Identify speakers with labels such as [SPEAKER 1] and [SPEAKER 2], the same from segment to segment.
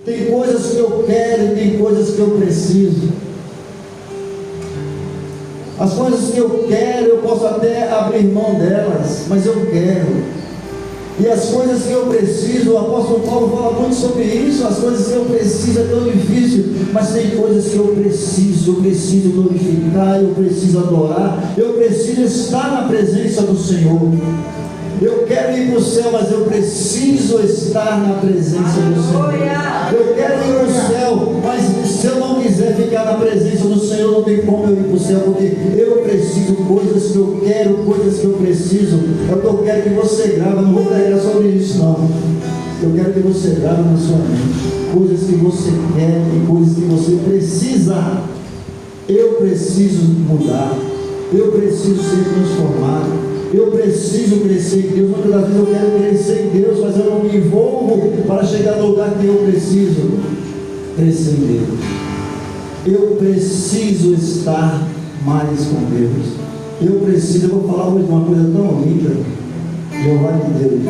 [SPEAKER 1] Tem coisas que eu quero e tem coisas que eu preciso. As coisas que eu quero, eu posso até abrir mão delas, mas eu quero. E as coisas que eu preciso, o apóstolo Paulo fala muito sobre isso. As coisas que eu preciso é tão difícil, mas tem coisas que eu preciso glorificar, eu preciso adorar, eu preciso estar na presença do Senhor. Eu quero ir para o céu, mas eu preciso estar na presença do Senhor. Eu quero ir para o céu, mas se eu não quiser ficar na presença do Senhor, não tem como eu ir para o céu, porque eu preciso, coisas que eu quero, coisas que eu preciso. É o que eu quero que você grave. Não vou pregar sobre isso, não. Eu quero que você grave na sua mente coisas que você quer e coisas que você precisa. Eu preciso mudar, eu preciso ser transformado, eu preciso crescer em Deus. Muitas das vezes eu quero crescer em Deus, mas eu não me envolvo para chegar no lugar que eu preciso crescer em Deus. Eu preciso estar mais com Deus. Eu vou falar hoje de uma coisa tão linda, Jeová de Deus.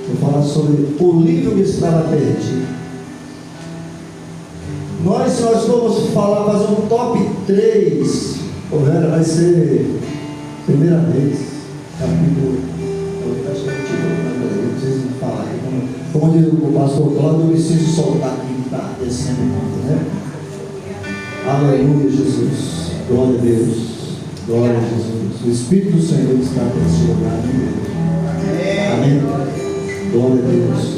[SPEAKER 1] Vou falar sobre o livro que estava perdido. Se nós formos fazer um top 3, vai ser primeira vez, capítulo, acho que é o título, não preciso falar aqui, como diz o pastor Cláudio, eu preciso soltar aqui que está descendo o mundo, né? Aleluia, Jesus, glória a Deus, glória a Jesus. O Espírito do Senhor está nesse lugar, amém? Glória a Deus.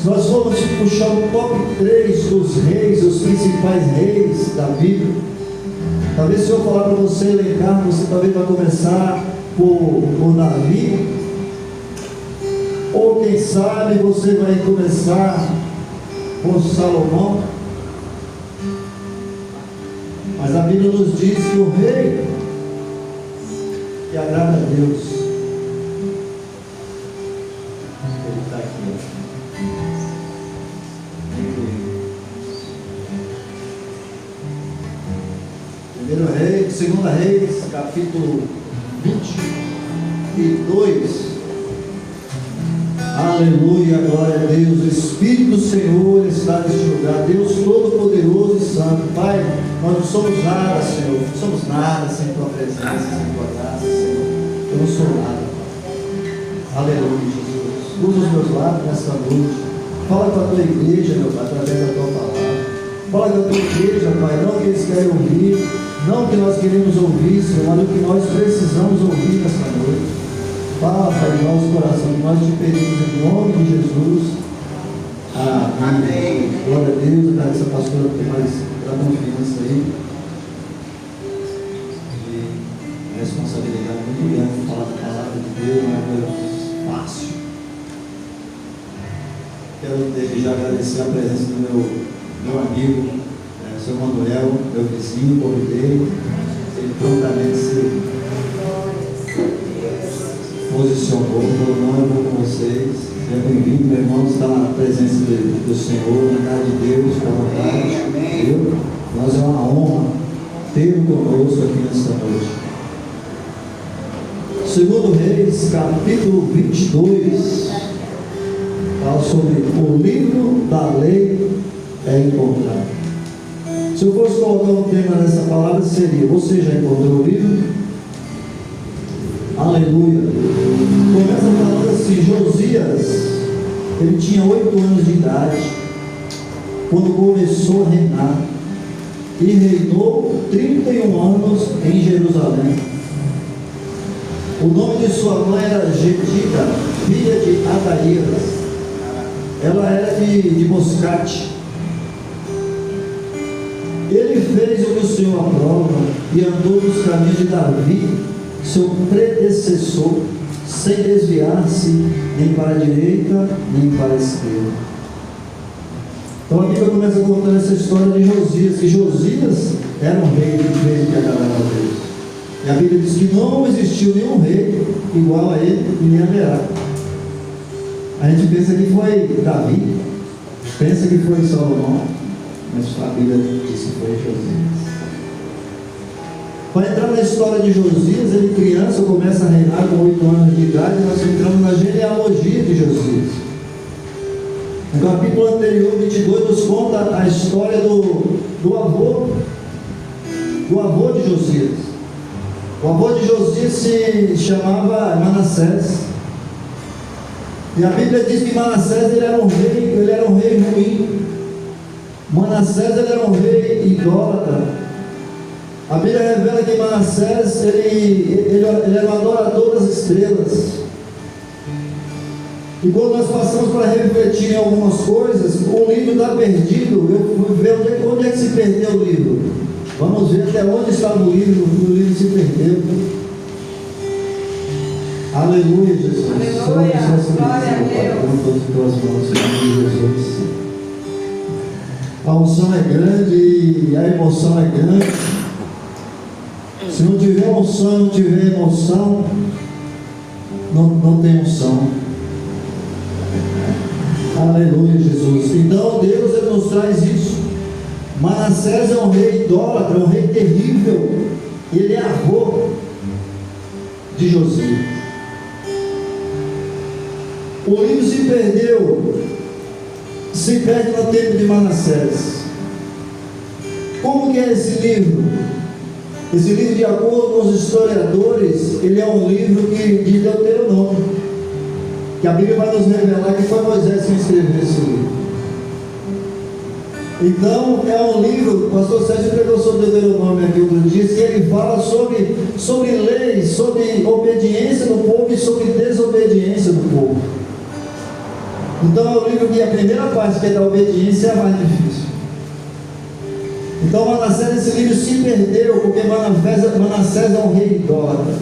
[SPEAKER 1] Se nós formos puxar o top 3 dos reis, os principais reis da Bíblia, talvez se eu falar para você elencar, você talvez vai começar por Davi, ou quem sabe você vai começar por Salomão. Mas a Bíblia nos diz que o rei que agrada a Deus, ele está aqui. Segunda Reis, capítulo 22. Aleluia, glória a Deus. O Espírito do Senhor está neste lugar. Deus Todo-Poderoso e Santo. Pai, nós não somos nada, Senhor. Não somos nada sem tua presença, sem tua graça, Senhor. Eu não sou nada. Aleluia, Jesus. Usa os meus lábios nesta noite. Fala com a tua igreja, meu Pai, através da tua palavra. Fala com a tua igreja, Pai, não que eles querem ouvir, não que nós queremos ouvir, Senhor, mas o que nós precisamos ouvir nesta noite. Fala, Pai, em nosso coração, que nós te pedimos em nome de Jesus. Amém. Glória a Deus. Eu quero essa pastora que tem mais da confiança aí. E responsabilidade muito grande falar da palavra de Deus, não é coisa fácil. Quero desde já agradecer a presença do meu amigo, o seu Manuel, meu vizinho, convidei. Ele prontamente se posicionou, falou: não, eu vou com vocês. Seja bem-vindo, meu irmão, está na presença do Senhor, na casa de Deus, com a vontade. Nós é uma honra tê-lo conosco aqui nesta noite. Segundo Reis, capítulo 22, fala sobre o livro da lei é encontrado. Se eu fosse colocar um tema nessa palavra, seria: você já encontrou o livro? Aleluia. Começa falando assim: Josias, ele tinha 8 anos de idade quando começou a reinar, e reinou 31 anos em Jerusalém. O nome de sua mãe era Jedida, filha de Adaías. Ela era de Boscate. Ele fez o que o Senhor aprova e andou nos caminhos de Davi, seu predecessor, sem desviar-se nem para a direita nem para a esquerda. Então a Bíblia começa contando essa história de Josias, que Josias era um rei que fez o que agradava a Deus. E a Bíblia diz que não existiu nenhum rei igual a ele e nem haverá. A gente pensa que foi Davi, pensa que foi Salomão, mas a Bíblia diz que foi Josias. Para entrar na história de Josias, ele criança começa a reinar com 8 anos de idade, e nós entramos na genealogia de Josias. No capítulo anterior, 22, nos história do avô de Josias. O avô de Josias se chamava Manassés. E a Bíblia diz que Manassés ele era um rei ruim. Manassés ele era um rei idólatra. A Bíblia revela que Manassés ele era um adorador das estrelas. E quando nós passamos para refletir em algumas coisas, o livro está perdido. Eu fui ver onde é que se perdeu o livro. Vamos ver até onde estava o livro se perdeu. Aleluia, Jesus.
[SPEAKER 2] Aleluia, glória a Deus.
[SPEAKER 1] A unção é grande e a emoção é grande. Se não tiver unção, não tiver emoção, não tem unção. Aleluia, Jesus. Então Deus ele nos traz isso. Manassés é um rei idólatra, um rei terrível. Ele é avô de Josias. O livro se perde no tempo de Manassés. Como que é esse livro? Esse livro, de acordo com os historiadores, ele é um livro de Deuteronômio, que a Bíblia vai nos revelar que foi Moisés que escreveu esse livro. Então, é um livro, o pastor Sérgio pregou sobre Deuteronômio aqui outro dia, que ele fala sobre leis, sobre obediência do povo e sobre desobediência do povo. Então, é um livro que a primeira parte, que é da obediência, é a mais difícil. Então, Manassés, esse livro se perdeu, porque Manassés é um rei idólatra.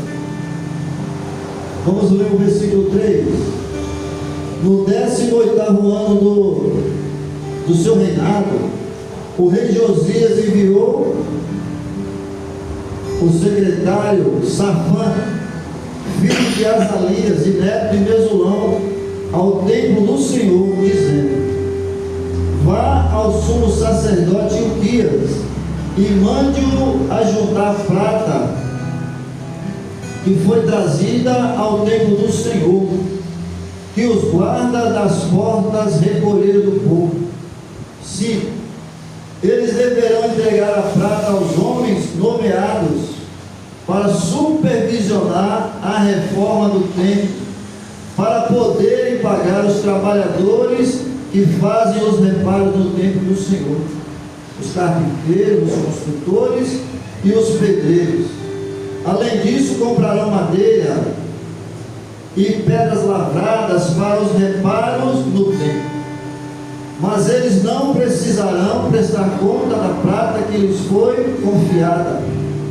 [SPEAKER 1] Vamos ler o versículo 3. No 18º ano do seu reinado, o rei Josias enviou o secretário Safã, filho de Azalias e neto de Mesulão, ao templo do Senhor, dizendo: vá ao sumo sacerdote Ilquias e mande-o ajuntar prata que foi trazida ao templo do Senhor, que os guardas das portas recolheram do povo. 5. Eles deverão entregar a prata aos homens nomeados para supervisionar a reforma do templo, para poderem pagar os trabalhadores que fazem os reparos no templo do Senhor, os carpinteiros, os construtores e os pedreiros. Além disso, comprarão madeira e pedras lavradas para os reparos no templo. Mas eles não precisarão prestar conta da prata que lhes foi confiada,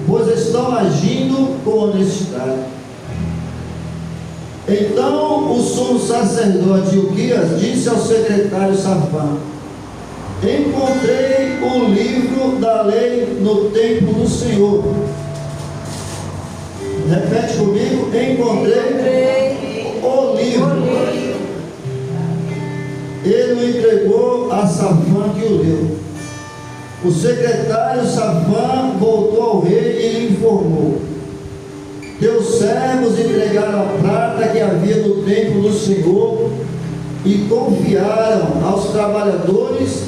[SPEAKER 1] pois estão agindo com honestidade. Então o sumo sacerdote Ilquias disse ao secretário Safã: encontrei o livro da lei no templo do Senhor. Repete comigo: encontrei o livro. Ele o entregou a Safã, que o leu. O secretário Safã voltou ao rei e lhe informou: teus servos entregaram a prata que havia no templo do Senhor e confiaram aos trabalhadores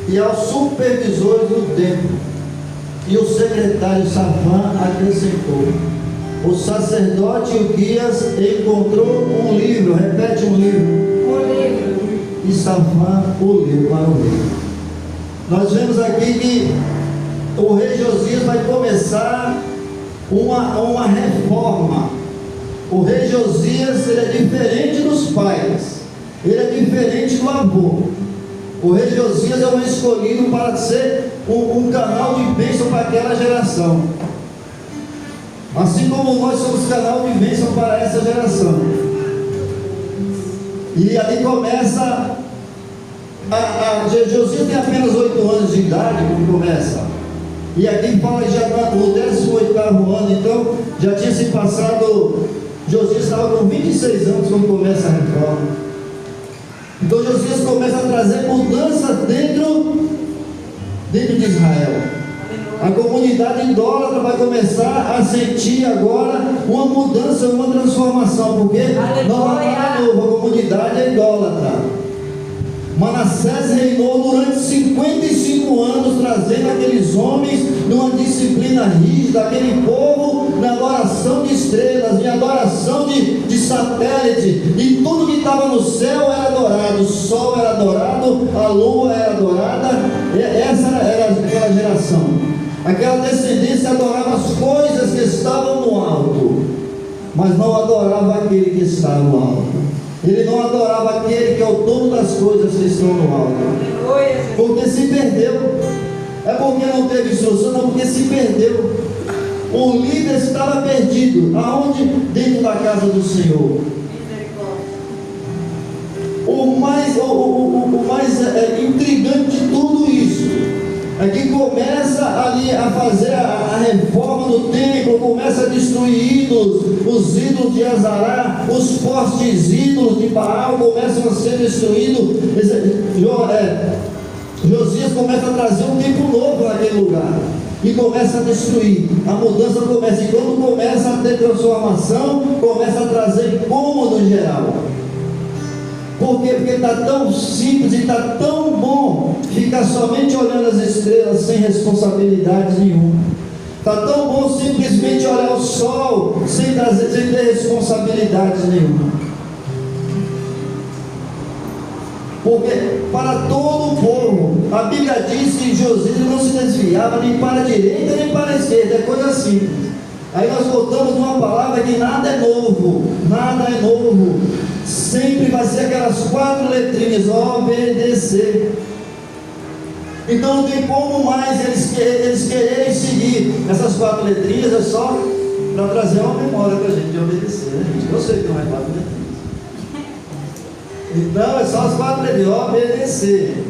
[SPEAKER 1] e aos supervisores do templo. E o secretário Safã acrescentou: o sacerdote Ilquias encontrou um livro. Repete: um livro. E Safã o leu para o rei. Nós vemos aqui que o rei Josias vai começar uma reforma. O rei Josias, ele é diferente dos pais, ele é diferente do avô. O rei Josias é um escolhido para ser um canal de bênção para aquela geração, assim como nós somos canal de bênção para essa geração. E ali começa Josias tem apenas 8 anos de idade quando começa. E aqui fala já no 18º ano, então já tinha se passado. Josias estava com 26 anos quando começa a reforma. Então Josias começa a trazer mudança dentro de Israel. A comunidade idólatra vai começar a sentir agora uma mudança, uma transformação, porque não há novo, a comunidade é idólatra. Manassés reinou durante 55 trazendo aqueles homens numa disciplina rígida, aquele povo na adoração de estrelas, em adoração de satélite, e tudo que estava no céu era adorado, o sol era adorado, a lua era adorada. Essa era aquela geração, aquela descendência adorava as coisas que estavam no alto, mas não adorava aquele que está no alto. Ele não adorava aquele que é o dono das coisas que estão no alto, porque se perdeu. É porque não teve instrução, não, porque se perdeu. O líder estava perdido. Aonde? Dentro da casa do Senhor. O mais intrigante de tudo isso é que começa ali a fazer a reforma do templo, começa a destruir os ídolos de Azará, os postes ídolos de Baal começam a ser destruídos. Josias começa a trazer um tempo novo naquele lugar e começa a destruir. A mudança começa, e quando começa a ter transformação, começa a trazer incômodo geral. Por quê? Porque está tão simples e está tão bom ficar somente olhando as estrelas sem responsabilidade nenhuma. Está tão bom simplesmente olhar o sol sem ter responsabilidade nenhuma. Porque para todo o povo, a Bíblia diz que Josias não se desviava nem para a direita nem para a esquerda, é coisa simples. Aí nós voltamos numa palavra que nada é novo, sempre vai ser aquelas 4 letrinhas: obedecer. Então não tem como mais eles quererem seguir essas 4 letrinhas, é só para trazer uma memória para a gente de obedecer, né, gente? Eu sei que não é 4 letrinhas. Então é só as 4 letras, obedecer.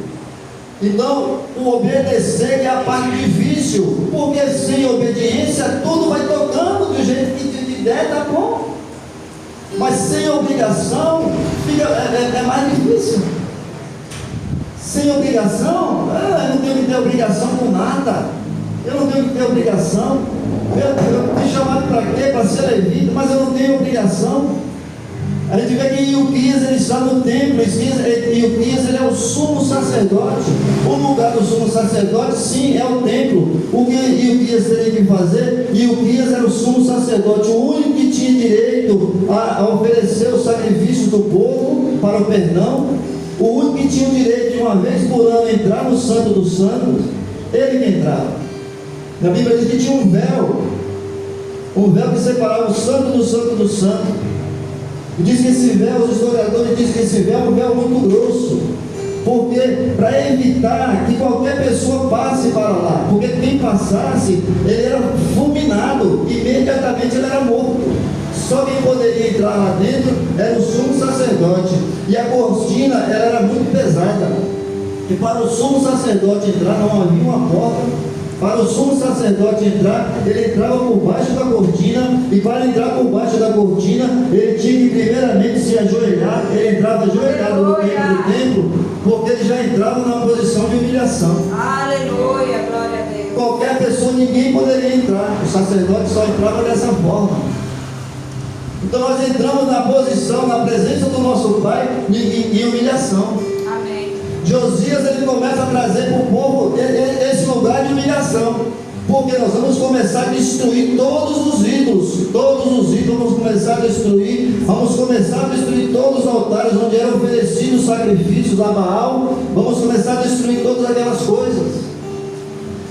[SPEAKER 1] Então o obedecer é a parte difícil, porque sem obediência tudo vai tocando do jeito que der, tá bom. Mas sem obrigação é mais difícil. Sem obrigação, eu não tenho que ter obrigação com nada. Eu não tenho que ter obrigação. Eu fui chamado para quê? Para ser levita, mas eu não tenho obrigação. A gente vê que Ilquias ele está no templo. Ilquias ele é o sumo sacerdote. O lugar do sumo sacerdote, sim, é o templo. O que Ilquias teria que fazer? Ilquias era o sumo sacerdote, o único que tinha direito a oferecer o sacrifício do povo para o perdão, o único que tinha o direito de uma vez por ano entrar no Santo dos Santos. Ele que entrava. Na Bíblia diz que tinha um véu que separava o santo do santo do santo. Diz que esse véu, os historiadores dizem que esse véu é um véu muito grosso, porque para evitar que qualquer pessoa passe para lá, porque quem passasse, ele era fulminado, imediatamente ele era morto. Só quem poderia entrar lá dentro era o sumo sacerdote, e a cortina ela era muito pesada, e para o sumo sacerdote entrar não havia uma porta. Para o sumo sacerdote entrar, ele entrava por baixo da cortina, e para entrar por baixo da cortina, ele tinha que primeiramente se ajoelhar. Ele entrava ajoelhado no meio do templo, porque ele já entrava numa posição de humilhação.
[SPEAKER 2] Aleluia, glória a Deus.
[SPEAKER 1] Qualquer pessoa, ninguém poderia entrar, o sacerdote só entrava dessa forma. Então nós entramos na posição, na presença do nosso Pai, em humilhação. Josias ele começa a trazer para o povo esse lugar de humilhação, porque nós vamos começar a destruir todos os ídolos vamos começar a destruir, vamos começar a destruir todos os altares onde eram oferecidos sacrifícios a Baal, vamos começar a destruir todas aquelas coisas.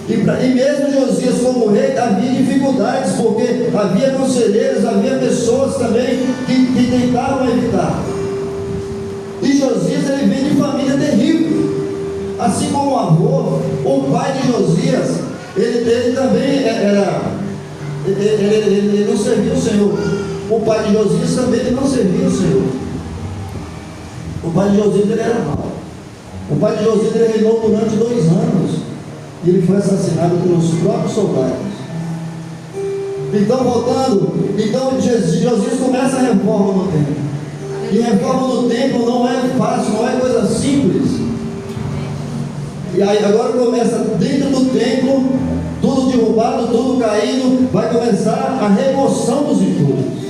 [SPEAKER 1] E mesmo Josias como rei havia dificuldades, porque havia conselheiros, havia pessoas também que tentavam evitar. E Josias ele vem de família terrível, assim como o avô, o pai de Josias, ele também ele não servia o Senhor. O pai de Josias também ele não servia o Senhor. O pai de Josias ele era mau. O pai de Josias ele reinou durante 2 anos e ele foi assassinado pelos próprios soldados. Então voltando, Josias começa a reforma no templo. E reforma do templo não é fácil, não é coisa simples. E aí agora começa dentro do templo, tudo derrubado, tudo caído, vai começar a remoção dos entulhos.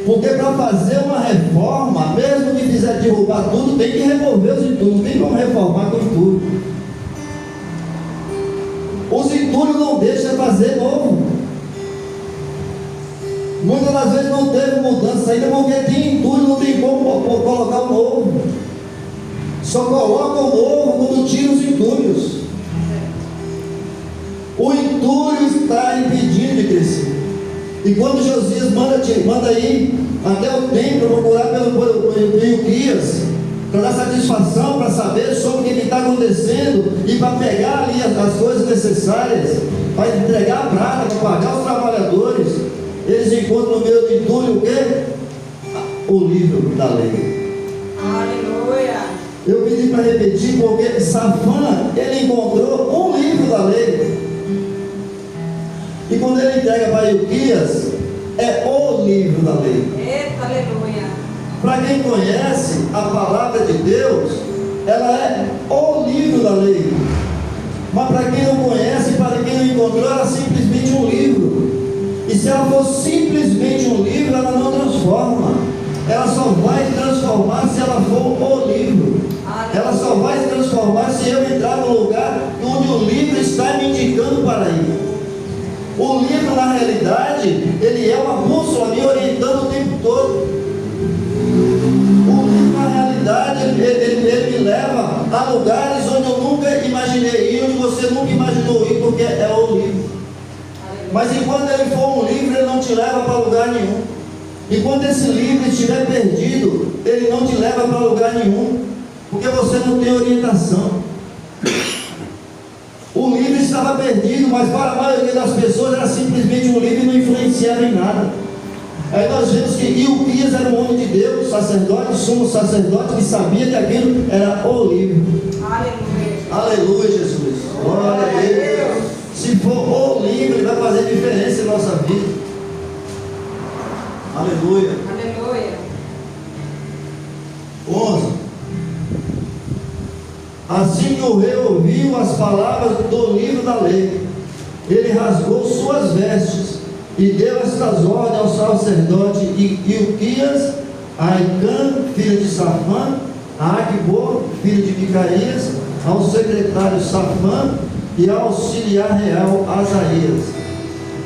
[SPEAKER 1] Porque para fazer uma reforma, mesmo que quiser derrubar tudo, tem que remover os entulhos, não tem como reformar com entulho. não deixa fazer novo. Muitas das vezes não teve mudança ainda porque tem entulho, não tem como colocar o novo. Só coloca o novo quando tira os entulhos. O entulho está impedindo de crescer. E quando Josias manda ir até o templo procurar pelo Ilquias, para dar satisfação, para saber sobre o que está acontecendo e para pegar ali as coisas necessárias, para entregar a prata, para pagar os trabalhadores, eles encontram no meio do entulho o quê? O livro da lei.
[SPEAKER 2] Aleluia.
[SPEAKER 1] Eu pedi para repetir porque Safã, ele encontrou um livro da lei. E quando ele entrega para Ilquias, é o livro da lei.
[SPEAKER 2] Eita, aleluia.
[SPEAKER 1] Para quem conhece a palavra de Deus, ela é o livro da lei. Mas para quem não conhece, para quem não encontrou, ela é simplesmente um livro. E se ela for simplesmente um livro, ela não transforma. Ela só vai transformar se ela for o livro. Ela só vai se transformar se eu entrar no lugar onde o livro está me indicando para ir. O livro, na realidade, ele é uma bússola me orientando o tempo todo. O livro, na realidade, ele me leva a lugares onde eu nunca imaginei ir, onde você nunca imaginou ir, porque é o livro. Mas enquanto ele for um livro, ele não te leva para lugar nenhum. Enquanto esse livro estiver perdido, ele não te leva para lugar nenhum, porque você não tem orientação. O livro estava perdido, mas para a maioria das pessoas era simplesmente um livro e não influenciava em nada. Aí nós vemos que Ilquias era um homem de Deus, sacerdote, sumo sacerdote, que sabia que aquilo era o livro.
[SPEAKER 2] Aleluia.
[SPEAKER 1] Aleluia, Jesus. Glória a Deus. Se for o livro, ele vai fazer diferença em nossa vida. Aleluia.
[SPEAKER 2] Aleluia.
[SPEAKER 1] 11. Assim que o rei ouviu as palavras do livro da lei, ele rasgou suas vestes e deu estas ordens ao sacerdote Ilquias, a Aicã, filha de Safã, a Aquibor, filho de Micaías, ao secretário Safã e ao auxiliar real Asaías: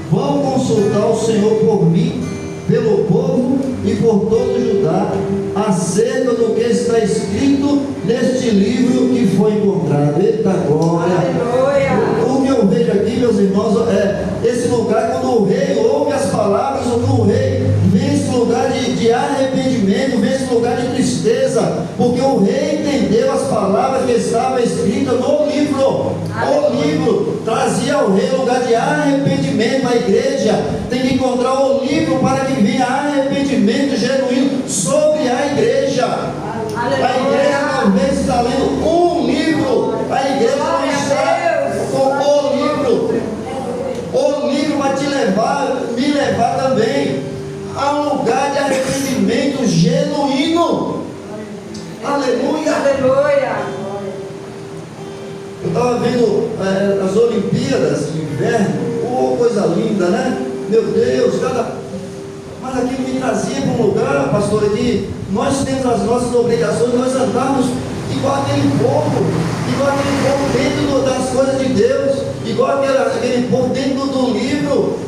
[SPEAKER 1] vão consultar o Senhor por mim, pelo povo e por todo Judá, acerca do que está escrito neste livro que foi encontrado. Eita glória!
[SPEAKER 2] Aleluia!
[SPEAKER 1] O que eu vejo aqui, meus irmãos, é esse lugar quando o rei ouve as palavras, quando o rei vem esse lugar de arrependimento, vem esse lugar de tristeza, porque o rei entendeu as palavras que estavam escritas no livro. O livro trazia ao rei lugar de arrependimento. A igreja tem que encontrar o livro para que venha arrependimento genuíno sobre a igreja.
[SPEAKER 2] Aleluia.
[SPEAKER 1] A igreja talvez está lendo um livro, a igreja não está com o livro. O livro vai te levar, me levar também a um lugar de arrependimento genuíno. Aleluia.
[SPEAKER 2] Aleluia.
[SPEAKER 1] Eu estava vendo as Olimpíadas de inverno, coisa linda, né? Meu Deus, mas aquilo me trazia para um lugar, pastor, que nós temos as nossas obrigações, nós andamos igual aquele povo dentro das coisas de Deus, igual aquele povo dentro do livro.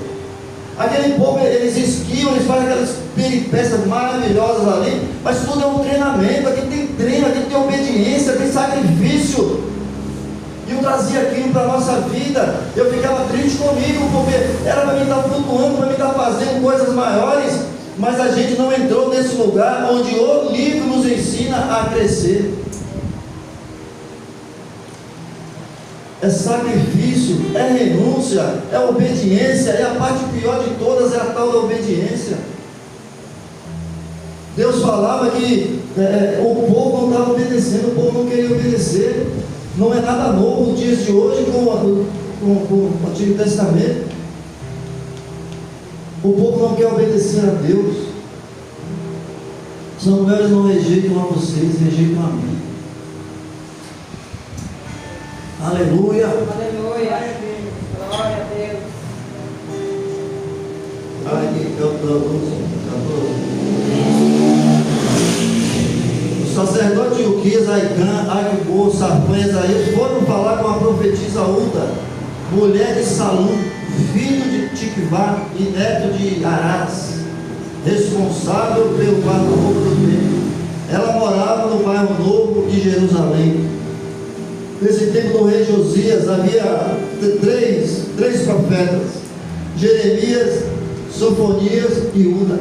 [SPEAKER 1] Aquele povo, eles esquiam, eles fazem aquelas peripécias maravilhosas ali, mas tudo é um treinamento. Aqui tem treino, aqui tem obediência, tem sacrifício. E eu trazia aquilo para a nossa vida. Eu ficava triste comigo, porque era para mim estar flutuando, para mim estar fazendo coisas maiores, mas a gente não entrou nesse lugar onde o livro nos ensina a crescer. É sacrifício, é renúncia, é obediência, é a parte pior de todas, é a tal da obediência. Deus falava que o povo não estava obedecendo, o povo não queria obedecer. Não é nada novo nos dias de hoje com o Antigo Testamento. O povo não quer obedecer a Deus. Samuel, eles não rejeitam a vocês, rejeitam a mim. Aleluia.
[SPEAKER 2] Aleluia. Glória a Deus.
[SPEAKER 1] O sacerdote Ilquias, Aicã, Aquibor, Safã e Asaías foram falar com a profetisa Uda mulher de Salum, filho de Tikvá e neto de Arás, responsável pelo guarda-roupa do templo. Ela morava no bairro Novo de Jerusalém. Nesse tempo do rei Josias havia três profetas: Jeremias, Sofonias e Uda.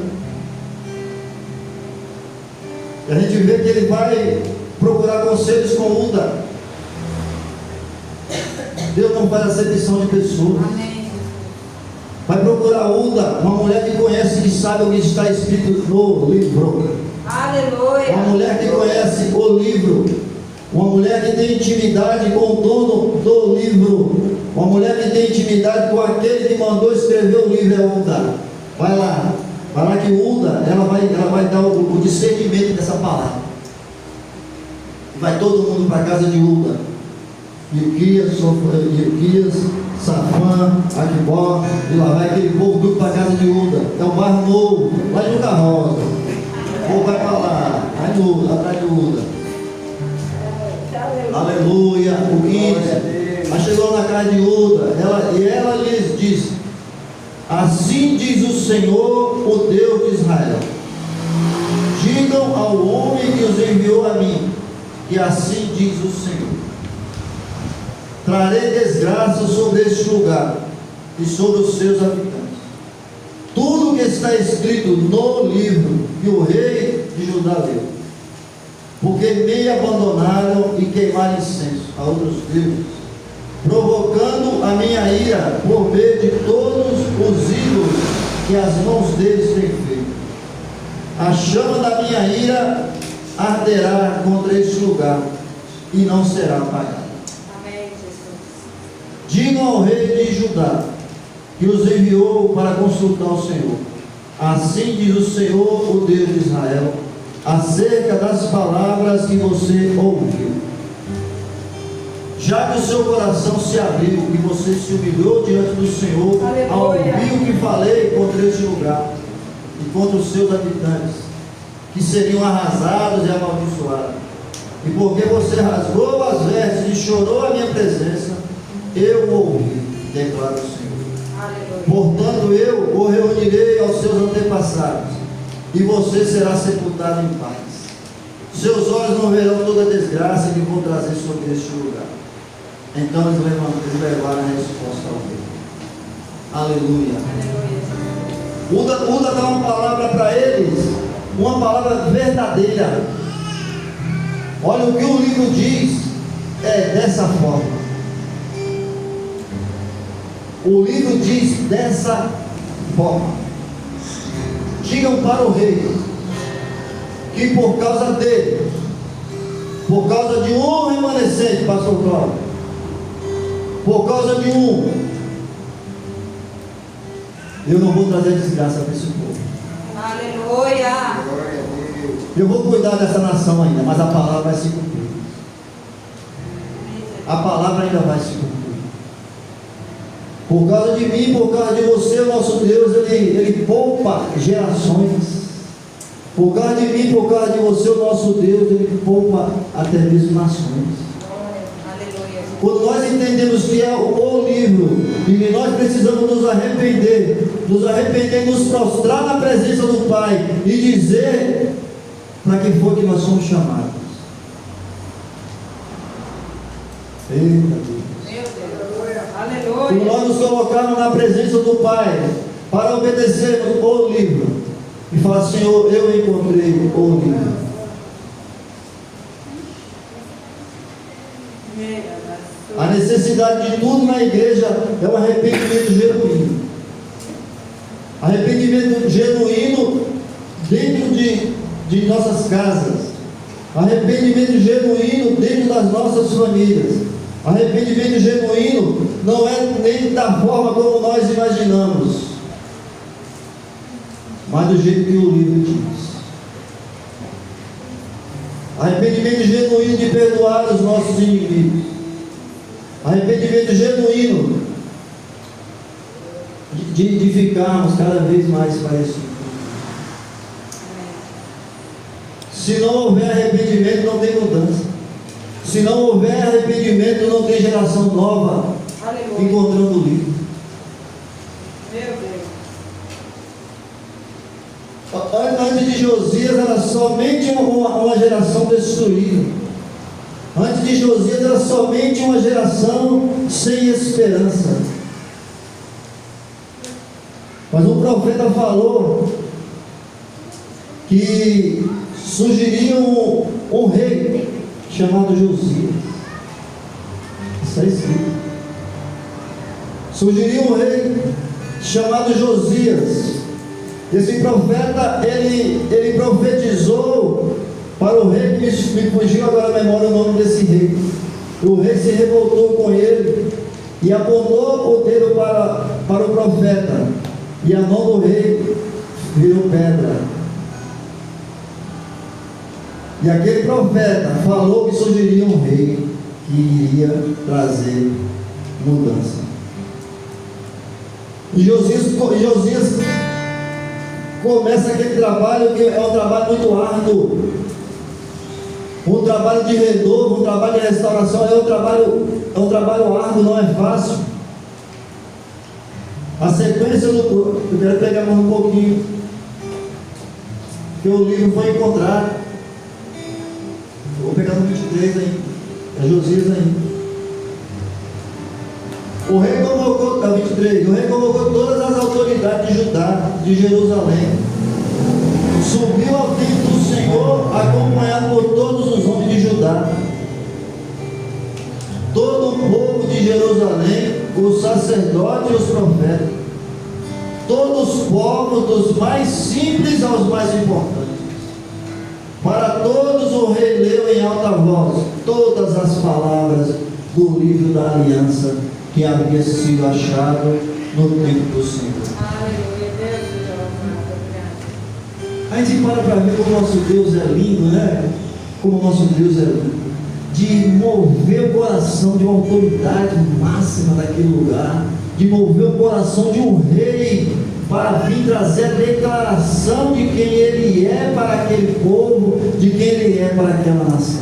[SPEAKER 1] E a gente vê que ele vai procurar conselhos com Uda. Deus não faz acepção de pessoas.
[SPEAKER 2] Amém.
[SPEAKER 1] Vai procurar Uda, uma mulher que conhece e sabe o que está escrito no livro.
[SPEAKER 2] Aleluia.
[SPEAKER 1] Uma mulher que conhece o livro. Uma mulher que tem intimidade com o dono do livro. Uma mulher que tem intimidade com aquele que mandou escrever o livro, é Uda. Vai lá que Uda, ela vai dar o discernimento dessa palavra. Vai todo mundo para a casa de Uda. Ilquias, Safã, Aquibó, e lá vai aquele povo tudo para a casa de Uda. É o bairro Novo, lá em Juca Rosa. O povo vai para lá, vai no Uda, atrás de Uda. Aleluia, o 15. Mas chegou na casa de Uda, e ela lhes disse: assim diz o Senhor, o Deus de Israel: digam ao homem que os enviou a mim, que assim diz o Senhor: trarei desgraça sobre este lugar e sobre os seus habitantes. Tudo o que está escrito no livro que o rei de Judá leu, porque me abandonaram e queimaram incenso a outros deuses, provocando a minha ira por meio de todos os ídolos que as mãos deles têm feito. A chama da minha ira arderá contra este lugar e não será apagada. Digam ao rei de Judá, que os enviou para consultar o Senhor: assim diz o Senhor, o Deus de Israel, acerca das palavras que você ouviu. Já que o seu coração se abriu e você se humilhou diante do Senhor, ao ouvir o que falei contra este lugar e contra os seus habitantes, que seriam arrasados e amaldiçoados, e porque você rasgou as vestes e chorou a minha presença, eu ouvi, declara o Senhor. Aleluia. Portanto, eu o reunirei aos seus antepassados, e você será sepultado em paz. Seus olhos não verão toda a desgraça que vou trazer sobre este lugar. Então eles levaram a resposta ao rei. Aleluia. Uda dá uma palavra para eles, uma palavra verdadeira. Olha o que o livro diz, é dessa forma. O livro diz dessa forma: digam para o rei que por causa dele, por causa de um remanescente, pastor Cláudio, por causa de um, eu não vou trazer desgraça para esse povo.
[SPEAKER 2] Aleluia.
[SPEAKER 1] Eu vou cuidar dessa nação ainda, mas a palavra vai se cumprir. A palavra ainda vai se cumprir. Por causa de mim, por causa de você, o nosso Deus, Ele poupa gerações. Por causa de mim, por causa de você, o nosso Deus, Ele poupa até mesmo nações. Quando nós entendemos que é o livro, e que nós precisamos nos arrepender e nos prostrar na presença do Pai, e dizer para que foi que nós somos chamados. Eita Deus. Quando nós nos colocarmos na presença do Pai, para obedecermos o livro, e falar: Senhor, eu encontrei o livro. A necessidade de tudo na igreja é um arrependimento genuíno. Arrependimento genuíno dentro de nossas casas. Arrependimento genuíno dentro das nossas famílias. Arrependimento genuíno não é nem da forma como nós imaginamos, mas do jeito que o livro diz. Arrependimento genuíno de perdoar os nossos inimigos. Arrependimento genuíno de ficarmos cada vez mais parecidos. Se não houver arrependimento, não tem mudança. Se não houver arrependimento, não tem geração nova.
[SPEAKER 2] Aleluia.
[SPEAKER 1] encontrando o livro.
[SPEAKER 2] Meu Deus.
[SPEAKER 1] Antes de Josias era somente uma geração destruída. Antes de Josias era somente uma geração sem esperança. Mas um profeta falou que surgiria um rei chamado Josias. Está escrito. Surgiria um rei chamado Josias. Esse profeta, ele profetizou para o rei, que me fugiu agora a memória o nome desse rei. O rei se revoltou com ele e apontou o dedo para o profeta, e a mão do rei virou pedra. E aquele profeta falou que surgiria um rei que iria trazer mudança. E Josias começa aquele trabalho que é um trabalho muito árduo, um trabalho de renovo, um trabalho de restauração, é um trabalho árduo, não é fácil. A sequência eu quero pegar mais um pouquinho, que o livro foi encontrado. Vou pegar no 23 aí, é Josias ainda. O rei convocou, 23, o rei convocou todas as autoridades de Judá, de Jerusalém. Subiu ao templo do Senhor, acompanhado por todos os homens de Judá. Todo o povo de Jerusalém, os sacerdotes e os profetas. Todos os povos, dos mais simples aos mais importantes. Para todos o rei leu em alta voz todas as palavras do livro da aliança que havia sido achado no templo do Senhor.
[SPEAKER 2] Aleluia. Deus te louve.
[SPEAKER 1] A gente para ver como o nosso Deus é lindo, né? Como o nosso Deus é lindo. De mover o coração de uma autoridade máxima daquele lugar. De mover o coração de um rei para vir trazer a declaração de quem ele é para aquele povo, de quem ele é para aquela nação.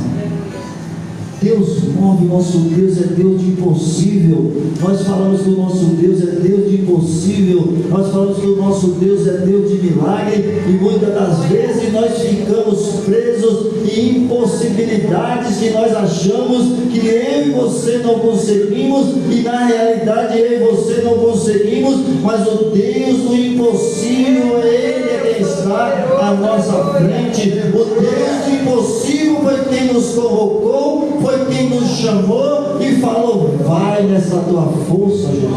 [SPEAKER 1] Deus move, nosso Deus é Deus de impossível. Nós falamos que o nosso Deus é Deus de impossível. Nós falamos que o nosso Deus é Deus de milagre. E muitas das vezes nós ficamos presos em impossibilidades que nós achamos que eu e você não conseguimos. E na realidade eu e você não conseguimos. Mas o Deus do impossível, Ele é quem está à nossa frente. O Deus do impossível foi quem nos convocou, foi quem nos chamou e falou: vai nessa tua força, Jesus.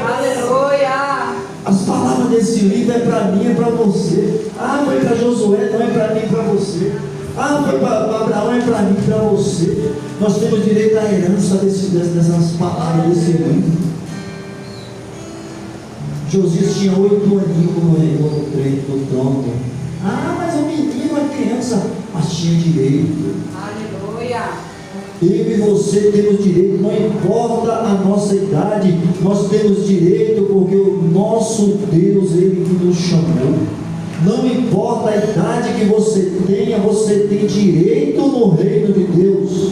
[SPEAKER 2] Aleluia.
[SPEAKER 1] As palavras desse livro é para mim, é para você. Ah, foi para Josué, não é para mim, é para você. Ah, foi para Abraão, é para mim, é para você. Nós temos direito à herança dessas palavras desse livro. Josias tinha 8 aninhos quando reinou no trono. Ah, mas o menino é criança, mas tinha direito.
[SPEAKER 2] Aleluia.
[SPEAKER 1] Eu e você temos direito, não importa a nossa idade, nós temos direito porque o nosso Deus, Ele que nos chamou. Não importa a idade que você tem direito no reino de Deus.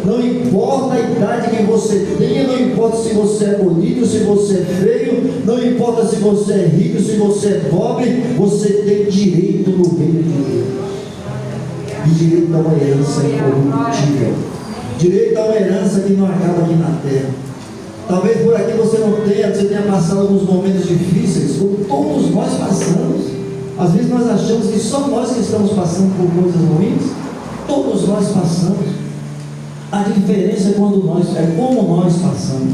[SPEAKER 1] Não importa a idade que você tenha, não importa se você é bonito, se você é feio, não importa se você é rico, se você é pobre, você tem direito no reino de Deus. E direito a uma herança incorruptível. Direito a uma herança que não acaba aqui na terra. Talvez por aqui você tenha passado alguns momentos difíceis, como todos nós passamos. Às vezes nós achamos que só nós que estamos passando por coisas ruins. Todos nós passamos. A diferença é como nós passamos.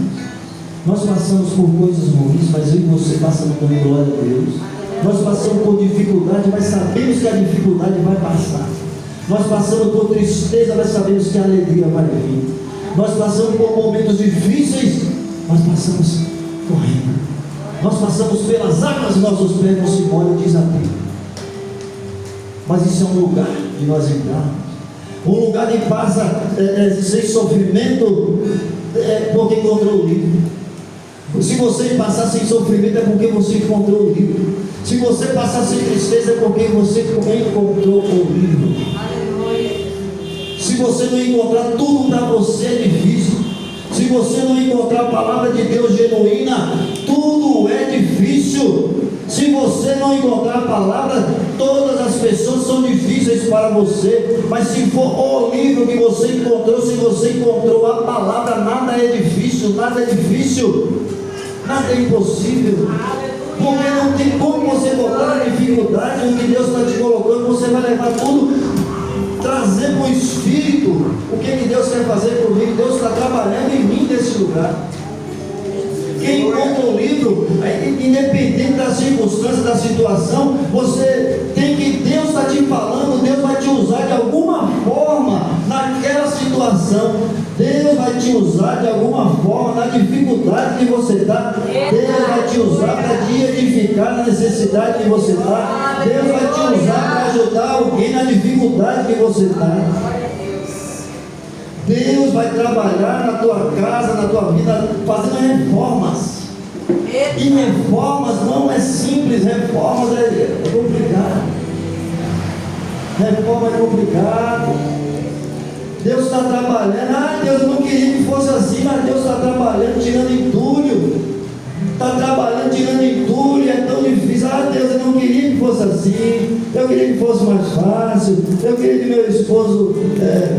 [SPEAKER 1] Nós passamos por coisas ruins, mas eu e você passamos com glória a Deus. Nós passamos por dificuldade, mas sabemos que a dificuldade vai passar. Nós passamos por tristeza, mas sabemos que a alegria vai vir. Nós passamos por momentos difíceis, mas passamos correndo. Nós passamos pelas águas e nossos pés não se molham, diz a Bíblia. Mas isso é um lugar de nós entrarmos. Um lugar de paz sem sofrimento, porque encontrou o livro. Se você passar sem sofrimento, é porque você encontrou o livro. Se você passar sem tristeza, é porque você encontrou o livro. Se você não encontrar, tudo para você é difícil. Se você não encontrar palavra de Deus genuína, tudo é difícil. Se você não encontrar a palavra, todas as pessoas são difíceis para você. Mas se for o livro que você encontrou, se você encontrou a palavra, nada é difícil, nada é difícil, nada é impossível. Porque não tem como você botar na dificuldade o que Deus está te colocando. Você vai levar tudo, trazer para o Espírito o que Deus quer fazer comigo. Deus está trabalhando em mim nesse lugar. Quem encontra o livro, independente da circunstância, da situação, você tem que, Deus está te falando, Deus vai te usar de alguma forma naquela situação. Deus vai te usar de alguma forma na dificuldade que você está. Deus vai te usar para te edificar na necessidade que você está. Deus vai te usar para ajudar alguém na dificuldade que você está. Deus vai trabalhar na tua casa, na tua vida, fazendo reformas. E reformas não é simples, reformas é complicado. Reforma é complicado. Deus está trabalhando. Deus não queria que fosse assim, mas Deus está trabalhando, tirando entulho. Está trabalhando, tirando entulho, é tão difícil. Deus, eu não queria que fosse assim. Eu queria que fosse mais fácil. Eu queria que meu esposo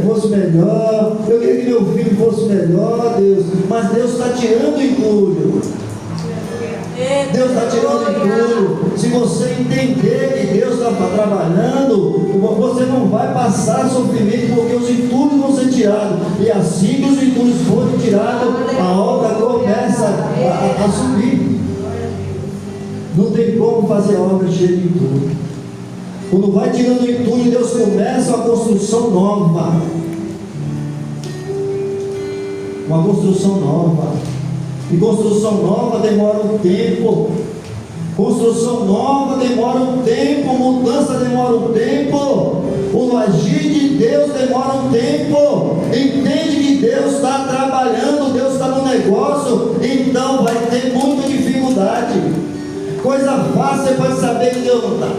[SPEAKER 1] fosse melhor. Eu queria que meu filho fosse melhor, Deus. Mas Deus está tirando entulho. Deus está tirando entulho. Se você entender que Deus está trabalhando, você não vai passar sofrimento, porque os entulhos vão ser tirados. E assim que os entulhos forem tirados, a obra começa a subir. Não tem como fazer obra cheia de entulho. Quando vai tirando o entulho, Deus começa uma construção nova. Uma construção nova. E construção nova demora um tempo. Construção nova demora um tempo. Mudança demora um tempo. O agir de Deus demora um tempo. Entende que Deus está trabalhando, Deus está no negócio, então vai ter muita dificuldade. Coisa fácil, você pode saber que Deus não está.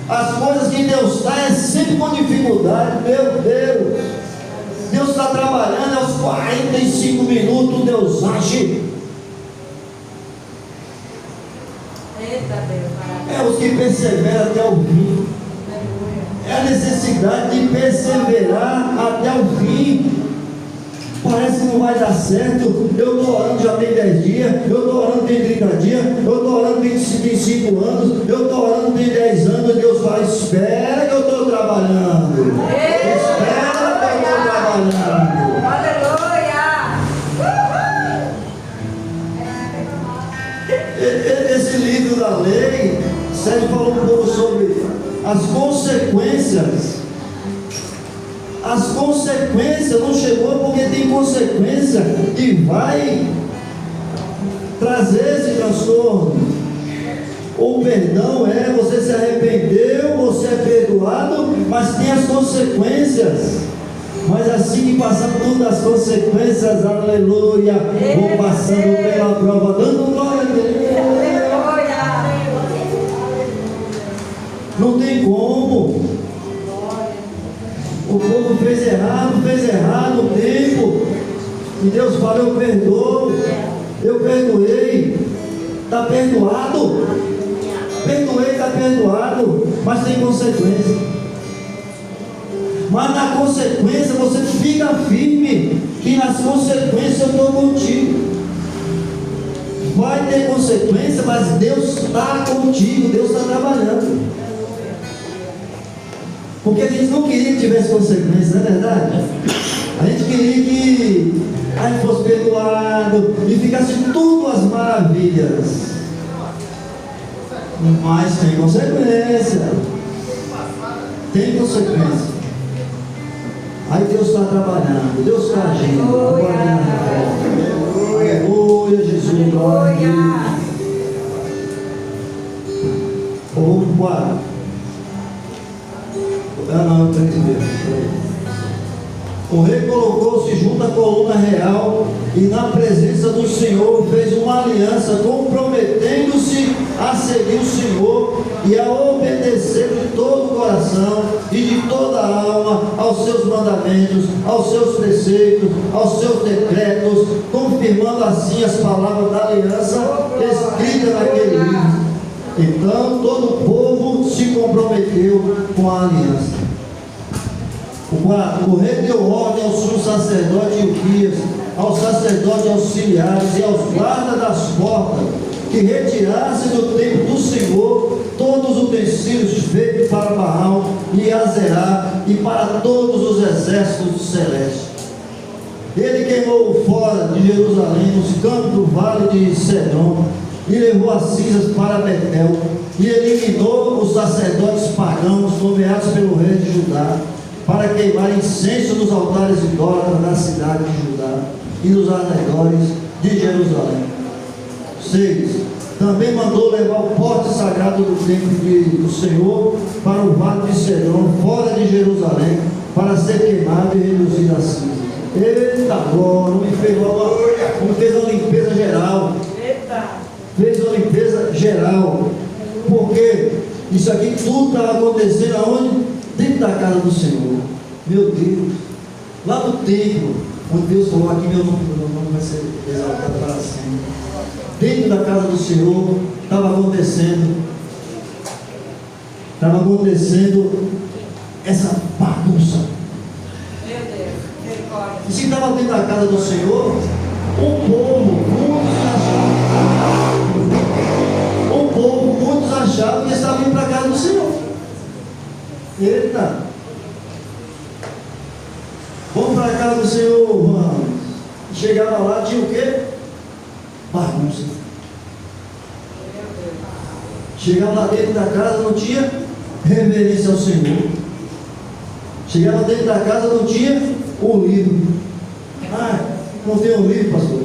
[SPEAKER 1] As coisas que Deus está é sempre com dificuldade. Meu Deus, Deus está trabalhando, aos 45 minutos Deus age. É os que perseveram até o fim. É a necessidade de perseverar até o fim. Parece que não vai dar certo. Eu estou orando já tem 10 dias, eu estou orando tem 30 dias, eu estou orando tem 5 anos, eu estou orando tem 10 anos. Deus fala: espera que eu estou trabalhando. Espera que eu estou trabalhando.
[SPEAKER 2] Aleluia!
[SPEAKER 1] Esse livro da lei, Sérgio falou um pouco sobre as consequências. As consequências não chegou porque tem consequência que vai trazer esse transtorno. O perdão você se arrependeu, você é perdoado, mas tem as consequências. Mas assim que passar todas as consequências, aleluia, vou passando pela prova, dando glória a Deus. Não tem como. O povo fez errado o tempo. E Deus fala: eu perdoo, eu perdoei. Está perdoado. Perdoei, está perdoado. Mas tem consequência. Mas na consequência você fica firme, que nas consequências eu estou contigo. Vai ter consequência, mas Deus está contigo, Deus está trabalhando. Porque a gente não queria que tivesse consequência, não é verdade? A gente queria que a gente fosse perdoado e ficasse tudo às maravilhas. Mas tem consequência. Tem consequência. Aí Deus está trabalhando, Deus está agindo. Aleluia, Jesus. Glória. Vamos para. Não, eu tenho que ver. O rei colocou-se junto à coluna real e na presença do Senhor fez uma aliança, comprometendo-se a seguir o Senhor e a obedecer de todo o coração e de toda a alma aos seus mandamentos, aos seus preceitos, aos seus decretos, confirmando assim as palavras da aliança escritas naquele livro. Então todo o povo se comprometeu com a aliança. O rei deu ordem ao sumo sacerdote Ilquias, aos sacerdotes auxiliares e aos guardas das portas, que retirassem do templo do Senhor todos os utensílios feitos para Baal e Azerá e para todos os exércitos celestes. Ele queimou fora de Jerusalém, nos campos do vale de Cedron, e levou as cinzas para Betel, e eliminou os sacerdotes pagãos nomeados pelo rei de Judá, para queimar incenso nos altares idólatras da cidade de Judá e nos arredores de Jerusalém. 6. Também mandou levar o porte sagrado do templo do Senhor para o vale de Cedron, fora de Jerusalém, para ser queimado e reduzido a cinzas. Eita glória, não fez uma limpeza geral. Fez uma limpeza geral. Porque isso aqui tudo estava acontecendo aonde? Dentro da casa do Senhor. Meu Deus. Lá no templo, onde Deus falou, aqui meu nome vai ser exaltado para sempre. Dentro da casa do Senhor estava acontecendo essa bagunça.
[SPEAKER 2] Meu Deus, misericórdia.
[SPEAKER 1] E se estava dentro da casa do Senhor, muitos achavam que estava indo para a casa do Senhor. Eita! Vamos para a casa do Senhor, vamos. Chegava lá, tinha o quê? Bagunça. Chegava lá dentro da casa, não tinha reverência ao Senhor. Chegava dentro da casa, não tinha o livro. Ah, não tem o livro, pastor.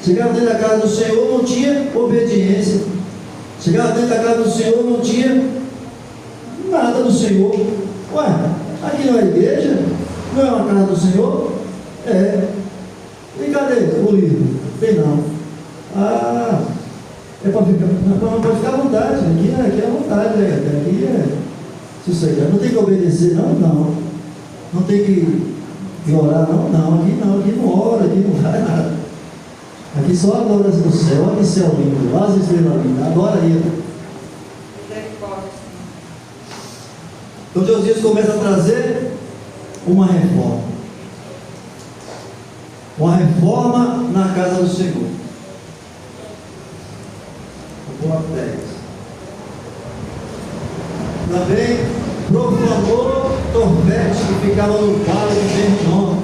[SPEAKER 1] Chegava dentro da casa do Senhor, não tinha obediência. Chegava dentro da casa do Senhor, não tinha nada do Senhor. Ué, aqui não é igreja? Não é uma casa do Senhor? É. E cadê o livro? Tem não. Ah, é para ficar. Não, pode ficar à vontade. Aqui é à vontade, né? Aqui é sossegado. Não tem que obedecer, não. Não tem que orar, não. Aqui não ora, aqui não vai nada. Aqui só adora no céu, olha que céu lindo, olha as estrelas lindas, adora aí. Então Josias começa a trazer uma reforma. Uma reforma na casa do Senhor. Boa 10. Também proclamou Tofete, que ficava no vale de Hermon,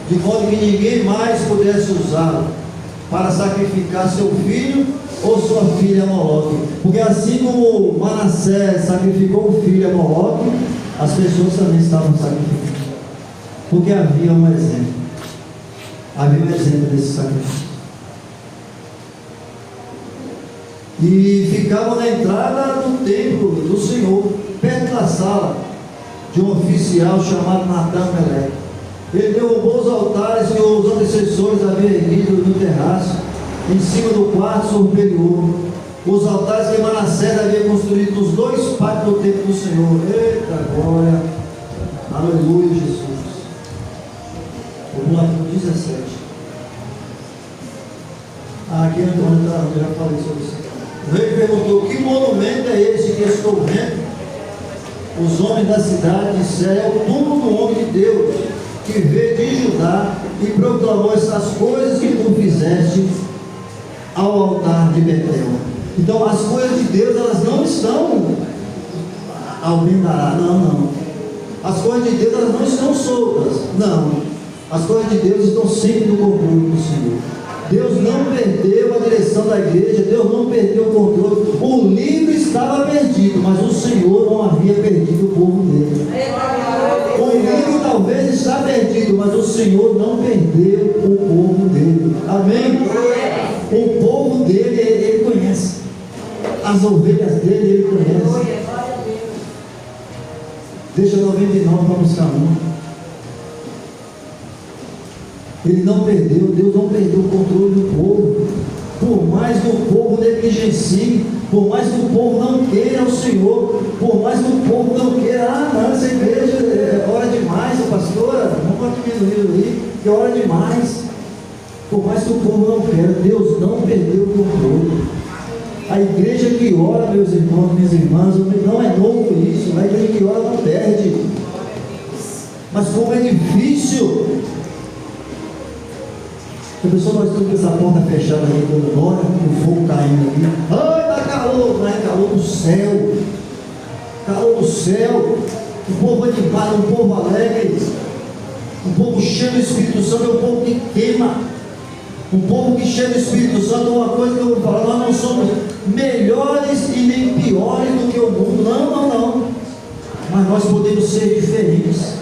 [SPEAKER 1] de modo que ninguém mais pudesse usá-lo para sacrificar seu filho ou sua filha a Moloque. Porque assim como Manassés sacrificou o filho a Moloque, as pessoas também estavam sacrificando. Porque havia um exemplo. Havia um exemplo desse sacrifício. E ficavam na entrada do templo do Senhor, perto da sala de um oficial chamado Natan Meleque. Ele derrubou os altares que os antecessores haviam erguido no terraço, em cima do quarto superior. Os altares que Manassés havia construído nos dois pátios do templo do Senhor. Eita glória! Aleluia, Jesus! Vamos lá para o 17. Aqui eu já falei sobre isso. O rei perguntou: que monumento é esse que estou vendo? Os homens da cidade disseram: é o túmulo do homem de Deus, que veio de Judá e proclamou essas coisas que tu fizeste ao altar de Betel. Então as coisas de Deus, elas não estão ao bendará, não. As coisas de Deus, elas não estão soltas, não. As coisas de Deus estão sempre no controle do Senhor. Deus não perdeu a direção da igreja, Deus não perdeu o controle. O livro estava perdido, mas o Senhor não havia perdido o povo dele. O livro talvez está perdido, mas o Senhor não perdeu o povo dele. Amém? O povo dele, ele conhece. As ovelhas dele, ele conhece. Deixa 99 para buscar um. Ele não perdeu, Deus não perdeu o controle do povo. Por mais que o povo negligencie, por mais que o povo não queira o Senhor, por mais que o povo não queira, não, essa igreja é hora demais, pastora, vamos diminuir aí, que é hora demais. Por mais que o povo não queira, Deus não perdeu o controle. A igreja que ora, meus irmãos, minhas irmãs, não é novo isso, a igreja que ora não perde. Mas como é difícil. A pessoa, nós estamos com essa porta fechada aí, quando ora, o fogo caindo ali. Ai, está calor, não é calor do céu. Calor do céu. Um povo animado, um povo alegre. Um povo cheio do Espírito Santo, é um povo que queima. Um povo que cheio do Espírito Santo, é uma coisa que eu vou falar, nós não somos melhores e nem piores do que o mundo. Não. Mas nós podemos ser diferentes.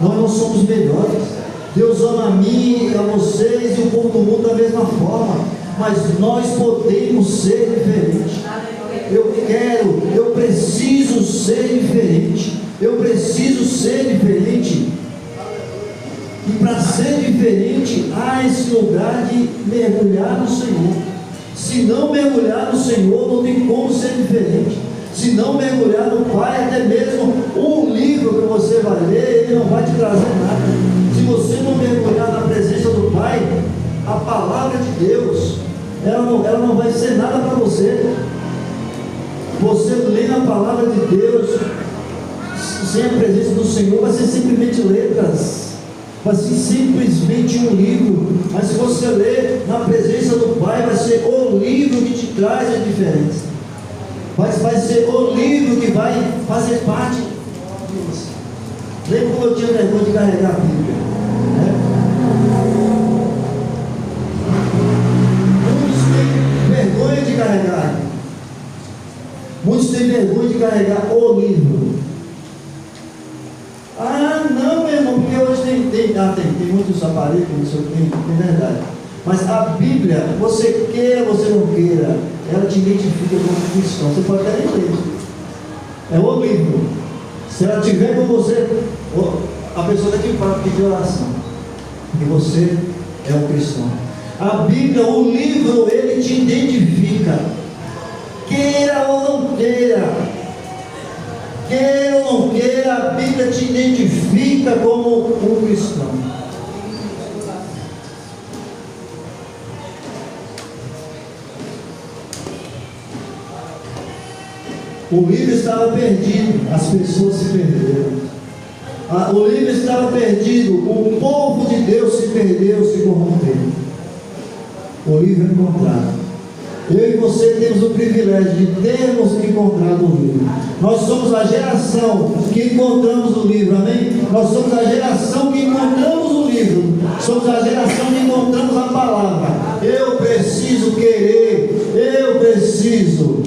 [SPEAKER 1] Nós não somos melhores. Deus ama a mim, a vocês e o povo do mundo da mesma forma, mas nós podemos ser diferentes. Eu preciso ser diferente. Eu preciso ser diferente. E para ser diferente, há esse lugar de mergulhar no Senhor. Se não mergulhar no Senhor, não tem como ser diferente. Se não mergulhar no Pai, até mesmo um livro que você vai ler, ele não vai te trazer nada. Se você não mergulhar na presença do Pai, a palavra de Deus, ela não vai ser nada para você. Você lendo a palavra de Deus, sem a presença do Senhor, vai ser simplesmente letras, vai ser simplesmente um livro. Mas se você ler na presença do Pai, vai ser o livro que te traz a diferença. Vai ser o livro que vai fazer parte de você. Lembra como eu tinha vergonha de carregar a Bíblia? Muitos têm vergonha de carregar o livro. Ah, não, meu irmão, porque hoje tem muitos aparelhos, não sei o que, é verdade. Mas a Bíblia, você queira, você não queira, ela te identifica como cristão. Você pode até nem ler. É o livro. Se ela tiver com você, a pessoa daqui para pedir oração, porque você é um cristão. A Bíblia, o livro, ele te identifica. Queira ou não queira, a Bíblia te identifica como um cristão. O livro estava perdido, as pessoas se perderam. O livro estava perdido, o povo de Deus se perdeu, se corrompeu. O livro é encontrado. Eu e você temos o privilégio de termos encontrado o livro. Nós somos a geração que encontramos o livro, amém? Nós somos a geração que encontramos o livro. Somos a geração que encontramos a palavra. Eu preciso querer, eu preciso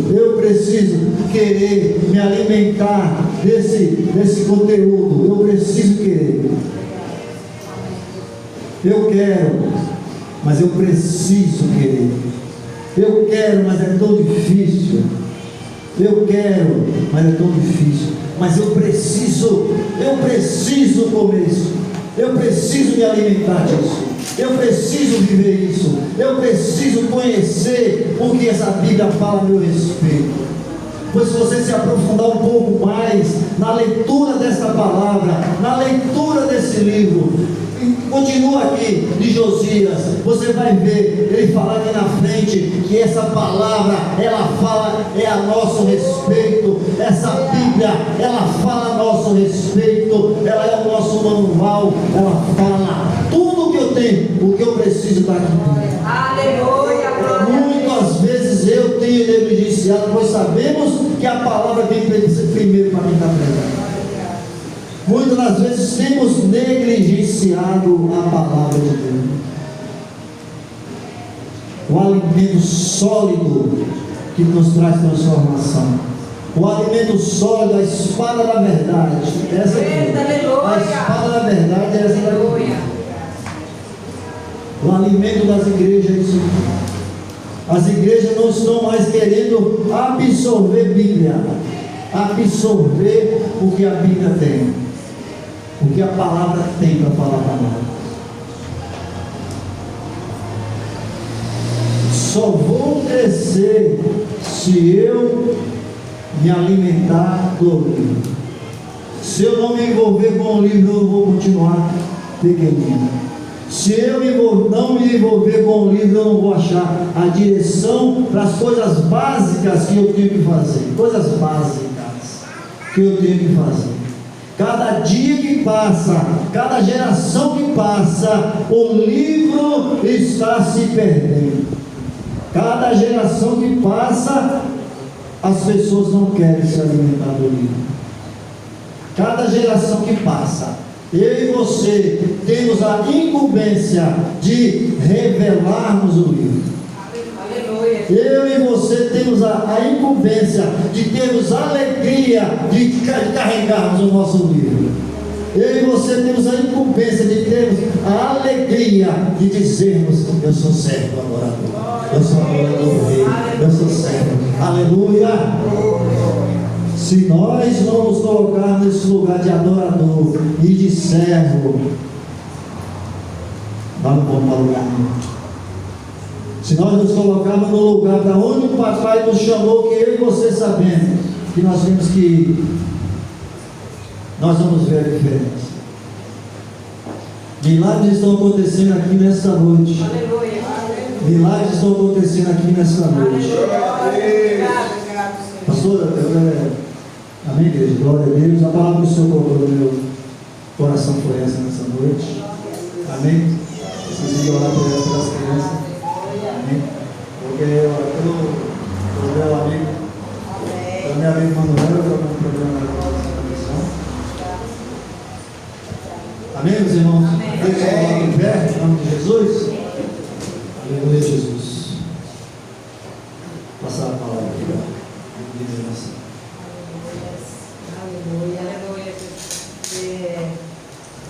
[SPEAKER 1] querer me alimentar desse conteúdo. Eu preciso querer. Eu quero, mas eu preciso querer. Eu quero, mas é tão difícil. Eu quero, mas é tão difícil. Mas eu preciso comer isso. Eu preciso me alimentar disso. Eu preciso viver isso. Eu preciso conhecer o que essa Bíblia fala a meu respeito. Pois se você se aprofundar um pouco mais na leitura dessa palavra, na leitura desse livro, continua aqui de Josias, você vai ver ele falar aqui na frente que essa palavra, ela fala a nosso respeito. Essa Bíblia, ela fala a nosso respeito. Ela é o nosso manual. Ela fala tudo o que eu tenho, o que eu preciso para aqui.
[SPEAKER 2] Aleluia.
[SPEAKER 1] Muitas vezes eu tenho negligenciado, pois sabemos que a palavra vem primeiro para quem está pregando. Muitas das vezes temos negligenciado a palavra de Deus. O alimento sólido que nos traz transformação. O alimento sólido, a espada da verdade. Essa aqui. A espada da verdade é essa daqui. O alimento das igrejas é isso aqui. As igrejas não estão mais querendo absorver Bíblia. absorver o que a Bíblia tem, o que a palavra tem para falar para nós. Só vou crescer se eu me alimentar do livro. Se eu não me envolver com o livro, eu vou continuar pequenino. Se eu não me envolver com o livro, eu não vou achar a direção para as coisas básicas que eu tenho que fazer. Coisas básicas que eu tenho que fazer. Cada dia que passa, cada geração que passa, o livro está se perdendo. Cada geração que passa, as pessoas não querem se alimentar do livro. Cada geração que passa, eu e você temos a incumbência de revelarmos o livro.
[SPEAKER 2] Aleluia.
[SPEAKER 1] Eu e você temos a incumbência de termos a alegria de carregarmos o nosso livro. Eu e você temos a incumbência de termos a alegria de dizermos: eu sou servo adorador, eu sou adorador do rei, eu sou servo. Aleluia! Se nós não nos colocarmos nesse lugar de adorador e de servo, nós não vamos para lugar nenhum. Se nós nos colocarmos no lugar para onde o papai nos chamou, que eu e você sabemos que nós temos que ir, nós vamos ver a diferença. Milagres estão acontecendo aqui nessa noite.
[SPEAKER 2] Aleluia.
[SPEAKER 1] Milagres estão acontecendo aqui nessa noite.
[SPEAKER 2] Obrigado,
[SPEAKER 1] Pastora, amém, igreja? Glória a Deus. A palavra que o Senhor colocou no meu coração foi essa nessa noite. Amém. Esqueci de orar pelas crianças. Amém. Porque o meu amigo Manuel, eu estou com um problema na missão. Amém, meus irmãos?
[SPEAKER 2] Amém.
[SPEAKER 1] Deus coloca em pé, em nome de Jesus. Aleluia, Jesus. Passar a palavra aqui, ó.
[SPEAKER 3] Aleluia.
[SPEAKER 2] Aleluia.
[SPEAKER 3] É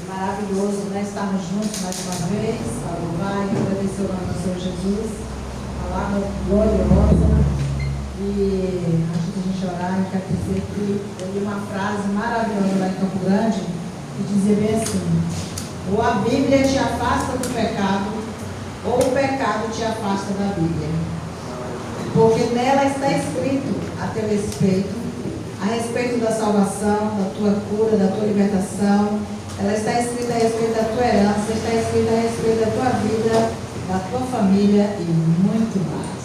[SPEAKER 3] maravilhoso, né? Estarmos juntos mais uma vez, para louvar e agradecer o nome do Senhor Jesus. Palavra gloriosa. E antes de a gente orar, eu quero dizer que eu li uma frase maravilhosa lá em Campo Grande, que dizia bem assim: ou a Bíblia te afasta do pecado, ou o pecado te afasta da Bíblia. Porque nela está escrito a teu respeito da salvação, da tua cura, da tua libertação. Ela está escrita a respeito da tua herança, está escrita a respeito da tua vida, da tua família e muito mais.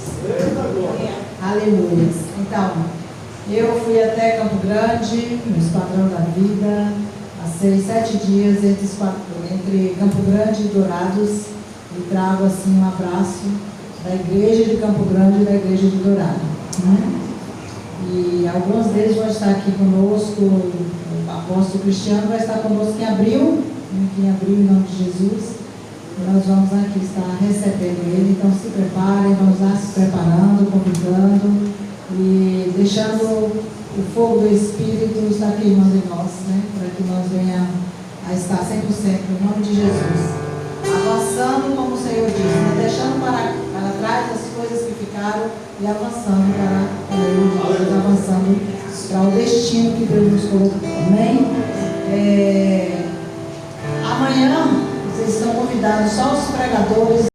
[SPEAKER 3] Aleluia. Então, eu fui até Campo Grande, no Esquadrão da Vida, passei 7 dias entre Campo Grande e Dourados, e trago assim um abraço da igreja de Campo Grande e da igreja de Dourado. E alguns deles vão estar aqui conosco. O apóstolo Cristiano vai estar conosco em abril, em nome de Jesus. E nós vamos aqui estar recebendo ele. Então se preparem, vamos lá se preparando, convidando e deixando o fogo do Espírito estar queimando em nós, né? Para que nós venhamos a estar 100% em nome de Jesus. Avançando, como o Senhor disse, né? Deixando para trás as coisas que ficaram e avançando para Deus, avançando para o destino que Deus nos colocou. Amém? Amanhã, vocês estão convidados, só os pregadores.